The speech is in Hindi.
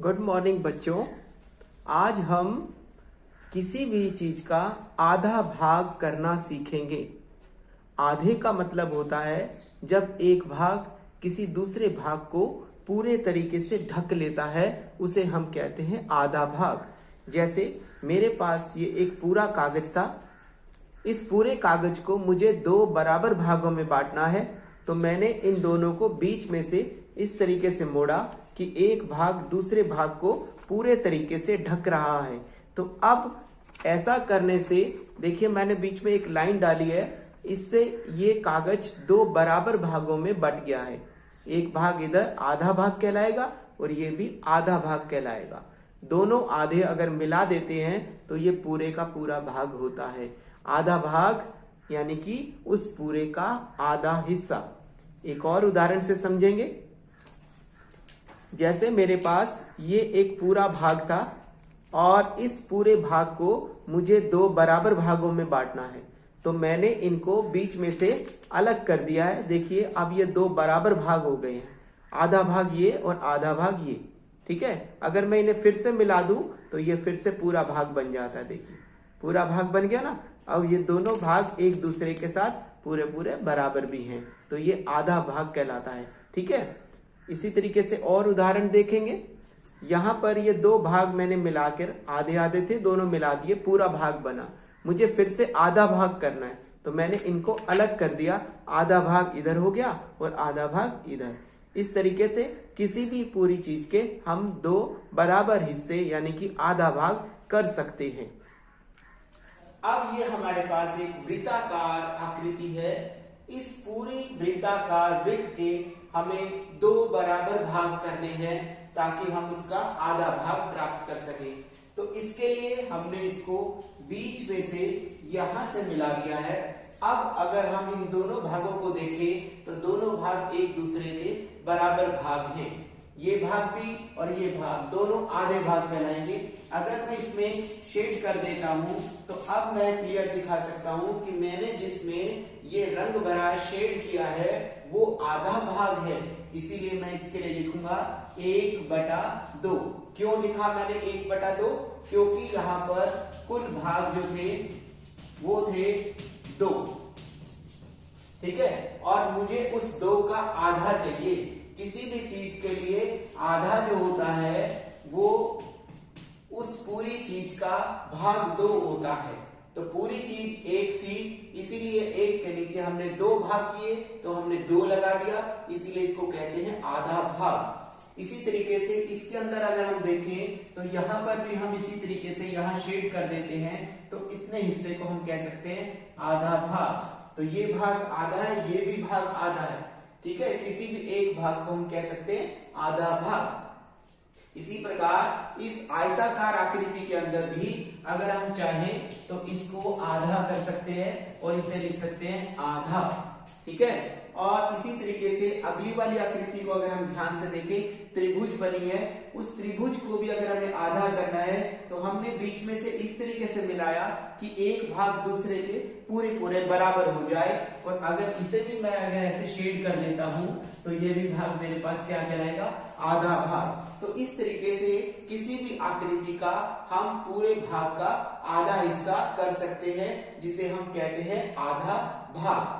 गुड मॉर्निंग बच्चों। आज हम किसी भी चीज का आधा भाग करना सीखेंगे। आधे का मतलब होता है जब एक भाग किसी दूसरे भाग को पूरे तरीके से ढक लेता है, उसे हम कहते हैं आधा भाग। जैसे मेरे पास ये एक पूरा कागज था, इस पूरे कागज को मुझे दो बराबर भागों में बांटना है, तो मैंने इन दोनों को बीच में से इस तरीके से मोड़ा कि एक भाग दूसरे भाग को पूरे तरीके से ढक रहा है। तो अब ऐसा करने से देखिए मैंने बीच में एक लाइन डाली है, इससे ये कागज दो बराबर भागों में बट गया है। एक भाग इधर आधा भाग कहलाएगा और ये भी आधा भाग कहलाएगा। दोनों आधे अगर मिला देते हैं तो ये पूरे का पूरा भाग होता है। आधा भाग यानी कि उस पूरे का आधा हिस्सा। एक और उदाहरण से समझेंगे। जैसे मेरे पास ये एक पूरा भाग था और इस पूरे भाग को मुझे दो बराबर भागों में बांटना है, तो मैंने इनको बीच में से अलग कर दिया है। देखिए अब ये दो बराबर भाग हो गए हैं, आधा भाग ये और आधा भाग ये। ठीक है, अगर मैं इन्हें फिर से मिला दूं तो ये फिर से पूरा भाग बन जाता है। देखिए पूरा भाग बन गया ना। अब ये दोनों भाग एक दूसरे के साथ पूरे पूरे बराबर भी हैं, तो ये आधा भाग कहलाता है। ठीक है, इसी तरीके से और उदाहरण देखेंगे। यहां पर ये दो भाग मैंने मिलाकर आधे आधे थे, दोनों मिला दिए, पूरा भाग बना। मुझे फिर से आधा भाग करना है, तो मैंने इनको अलग कर दिया। आधा भाग इधर हो गया और आधा भाग इधर। इस तरीके से किसी भी पूरी चीज के हम दो बराबर हिस्से यानी कि आधा भाग कर सकते हैं। अब ये हमारे पास एक वृत्ताकार आकृति है। इस पूरी वृत्ताकार वृत्त के हमें दो बराबर भाग करने हैं ताकि हम उसका आधा भाग प्राप्त कर सके। तो इसके लिए हमने इसको बीच में से यहां से मिला दिया है। अब अगर हम इन दोनों भागों को देखें तो दोनों भाग एक दूसरे के बराबर भाग हैं। ये भाग भी और ये भाग दोनों आधे भाग कहलाएंगे। अगर मैं इसमें शेड कर देता हूं तो अब मैं क्लियर दिखा सकता हूं कि मैंने जिसमें ये रंग भरा शेड किया है वो आधा भाग है। इसीलिए मैं इसके लिए लिखूंगा 1/2। क्यों लिखा मैंने 1/2? क्योंकि यहां पर कुल भाग जो थे वो थे 2। ठीक है, और मुझे उस 2 का आधा चाहिए। किसी भी चीज के लिए आधा जो होता है वो उस पूरी चीज का भाग 2 होता है। तो पूरी चीज 1 थी, इसीलिए 1 के नीचे हमने 2 भाग किए तो हमने 2 लगा दिया, इसीलिए इसको कहते हैं आधा भाग। इसी तरीके से इसके अंदर अगर हम देखें तो यहां पर भी हम इसी तरीके से यहां शेड कर देते हैं, तो इतने हिस्से को हम कह सकते हैं आधा भाग। तो ये भाग आधा है, ये भी भाग आधा है। ठीक है, किसी भी एक भाग को हम कह सकते हैं आधा भाग। इसी प्रकार इस आयताकार आकृति के अंदर भी अगर हम चाहें तो इसको आधा कर सकते हैं और इसे लिख सकते हैं आधा। ठीक है, और इसी तरीके से अगली वाली आकृति को अगर हम ध्यान से देखें, त्रिभुज बनी है, उस त्रिभुज को भी अगर हमें आधा करना है तो हमने बीच में से इस तरीके से मिलाया कि एक भाग दूसरे के पूरे पूरे बराबर हो जाए। और अगर इसे भी मैं अगर ऐसे शेड कर देता हूं तो ये भी भाग मेरे पास क्या कहलाएगा? आधा भाग। तो इस तरीके से किसी भी आकृति का हम पूरे भाग का आधा हिस्सा कर सकते हैं, जिसे हम कहते हैं आधा भाग।